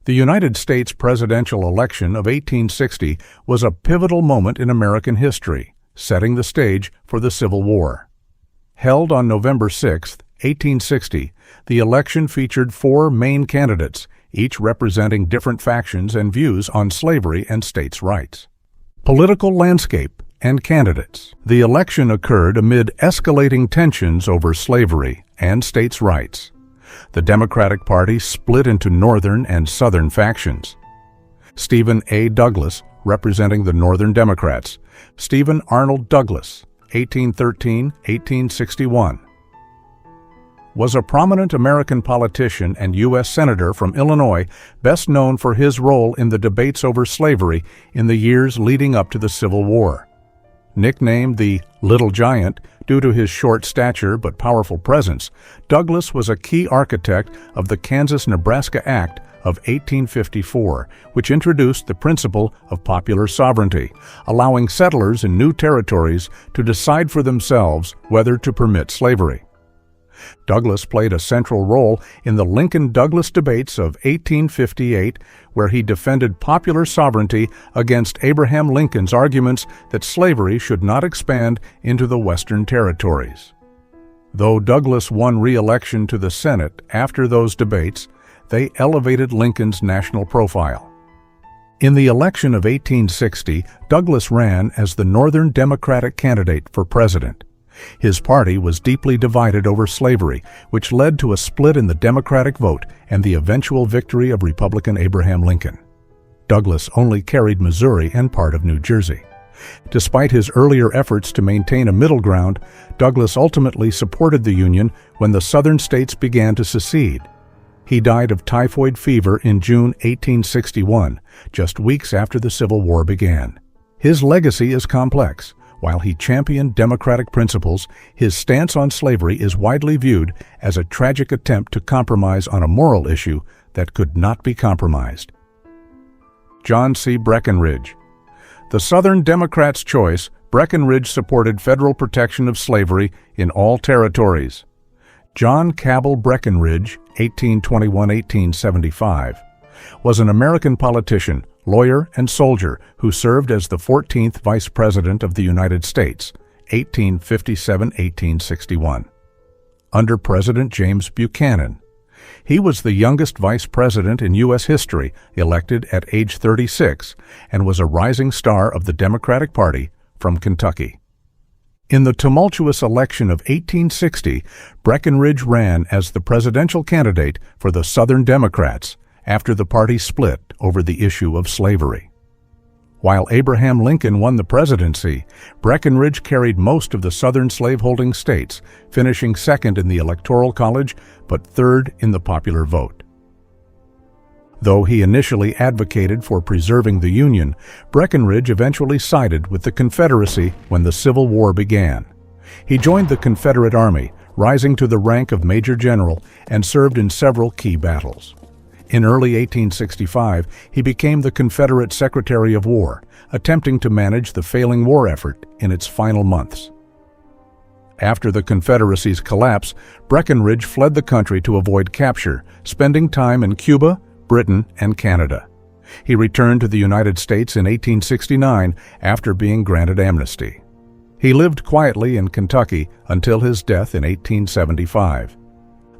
The United States presidential election of 1860 was a pivotal moment in American history, setting the stage for the Civil War. Held on November 6, 1860, the election featured four main candidates, each representing different factions and views on slavery and states' rights. Political landscape and candidates. The election occurred amid escalating tensions over slavery and states' rights. The Democratic Party split into Northern and Southern factions. Stephen A. Douglas, representing the Northern Democrats. Stephen Arnold Douglas, 1813-1861. Was a prominent American politician and U.S. Senator from Illinois, best known for his role in the debates over slavery in the years leading up to the Civil War. Nicknamed the Little Giant due to his short stature but powerful presence, Douglas was a key architect of the Kansas-Nebraska Act of 1854, which introduced the principle of popular sovereignty, allowing settlers in new territories to decide for themselves whether to permit slavery. Douglas played a central role in the Lincoln-Douglas debates of 1858, where he defended popular sovereignty against Abraham Lincoln's arguments that slavery should not expand into the Western territories. Though Douglas won re-election to the Senate after those debates, they elevated Lincoln's national profile. In the election of 1860, Douglas ran as the Northern Democratic candidate for president. His party was deeply divided over slavery, which led to a split in the Democratic vote and the eventual victory of Republican Abraham Lincoln. Douglas only carried Missouri and part of New Jersey. Despite his earlier efforts to maintain a middle ground, Douglas ultimately supported the Union when the Southern states began to secede. He died of typhoid fever in June 1861, just weeks after the Civil War began. His legacy is complex. While he championed democratic principles, his stance on slavery is widely viewed as a tragic attempt to compromise on a moral issue that could not be compromised. John C. Breckinridge. The Southern Democrats' choice, Breckinridge supported federal protection of slavery in all territories. John Cabell Breckinridge, 1821-1875, was an American politician, lawyer, and soldier who served as the 14th Vice President of the United States, 1857-1861, under President James Buchanan. He was the youngest vice president in U.S. history, elected at age 36, and was a rising star of the Democratic Party from Kentucky. In the tumultuous election of 1860, Breckinridge ran as the presidential candidate for the Southern Democrats after the party split over the issue of slavery. While Abraham Lincoln won the presidency, Breckinridge carried most of the southern slaveholding states, finishing second in the Electoral College but third in the popular vote. Though he initially advocated for preserving the Union, Breckinridge eventually sided with the Confederacy when the Civil War began. He joined the Confederate Army, rising to the rank of Major General, and served in several key battles. In early 1865, he became the Confederate Secretary of War, attempting to manage the failing war effort in its final months. After the Confederacy's collapse, Breckinridge fled the country to avoid capture, spending time in Cuba, Britain, and Canada. He returned to the United States in 1869 after being granted amnesty. He lived quietly in Kentucky until his death in 1875.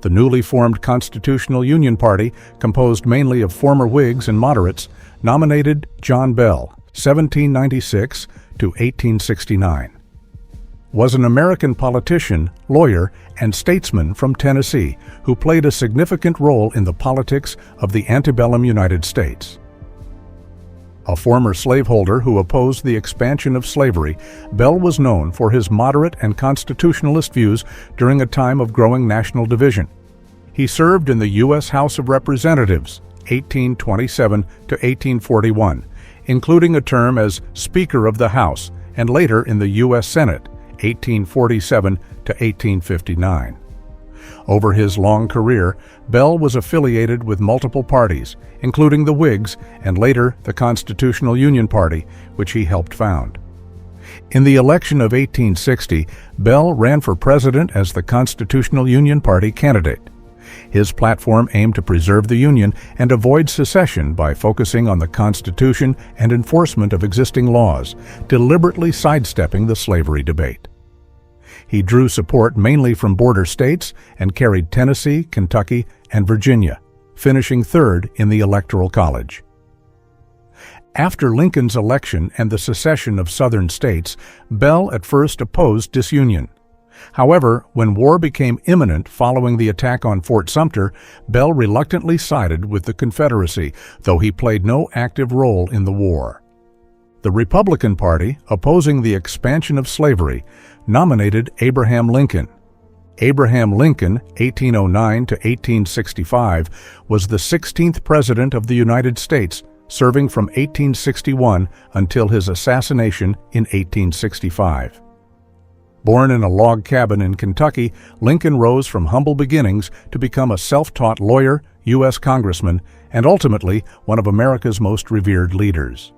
The newly formed Constitutional Union Party, composed mainly of former Whigs and moderates, nominated John Bell, 1796 to 1869. Was an American politician, lawyer, and statesman from Tennessee who played a significant role in the politics of the antebellum United States. A former slaveholder who opposed the expansion of slavery, Bell was known for his moderate and constitutionalist views during a time of growing national division. He served in the U.S. House of Representatives, 1827 to 1841, including a term as Speaker of the House, and later in the U.S. Senate, 1847 to 1859. Over his long career, Bell was affiliated with multiple parties, including the Whigs and later the Constitutional Union Party, which he helped found. In the election of 1860, Bell ran for president as the Constitutional Union Party candidate. His platform aimed to preserve the Union and avoid secession by focusing on the Constitution and enforcement of existing laws, deliberately sidestepping the slavery debate. He drew support mainly from border states and carried Tennessee, Kentucky, and Virginia, finishing third in the Electoral College. After Lincoln's election and the secession of Southern states, Bell at first opposed disunion. However, when war became imminent following the attack on Fort Sumter, Bell reluctantly sided with the Confederacy, though he played no active role in the war. The Republican Party, opposing the expansion of slavery, nominated Abraham Lincoln. Abraham Lincoln, 1809 to 1865, was the 16th President of the United States, serving from 1861 until his assassination in 1865. Born in a log cabin in Kentucky, Lincoln rose from humble beginnings to become a self-taught lawyer, U.S. congressman, and ultimately one of America's most revered leaders.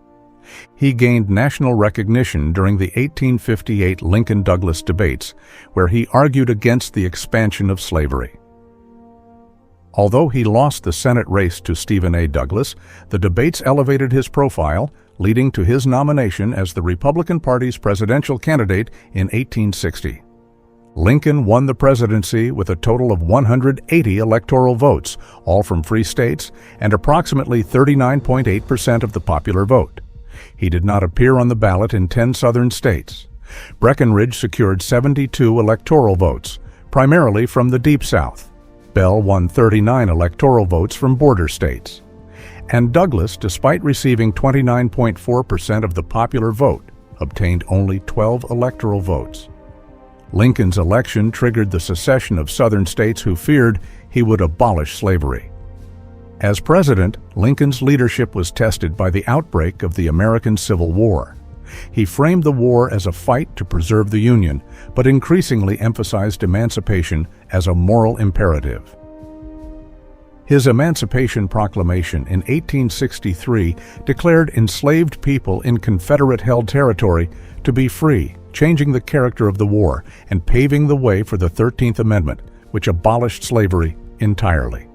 He gained national recognition during the 1858 Lincoln-Douglas debates, where he argued against the expansion of slavery. Although he lost the Senate race to Stephen A. Douglas, the debates elevated his profile, leading to his nomination as the Republican Party's presidential candidate in 1860. Lincoln won the presidency with a total of 180 electoral votes, all from free states, and approximately 39.8% of the popular vote. He did not appear on the ballot in 10 southern states. Breckinridge secured 72 electoral votes, primarily from the Deep South. Bell won 39 electoral votes from border states. And Douglas, despite receiving 29.4% of the popular vote, obtained only 12 electoral votes. Lincoln's election triggered the secession of southern states who feared he would abolish slavery. As president, Lincoln's leadership was tested by the outbreak of the American Civil War. He framed the war as a fight to preserve the Union, but increasingly emphasized emancipation as a moral imperative. His Emancipation Proclamation in 1863 declared enslaved people in Confederate-held territory to be free, changing the character of the war and paving the way for the 13th Amendment, which abolished slavery entirely.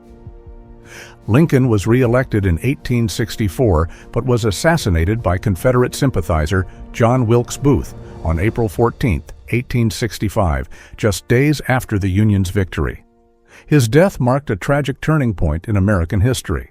Lincoln was re-elected in 1864, but was assassinated by Confederate sympathizer John Wilkes Booth on April 14, 1865, just days after the Union's victory. His death marked a tragic turning point in American history.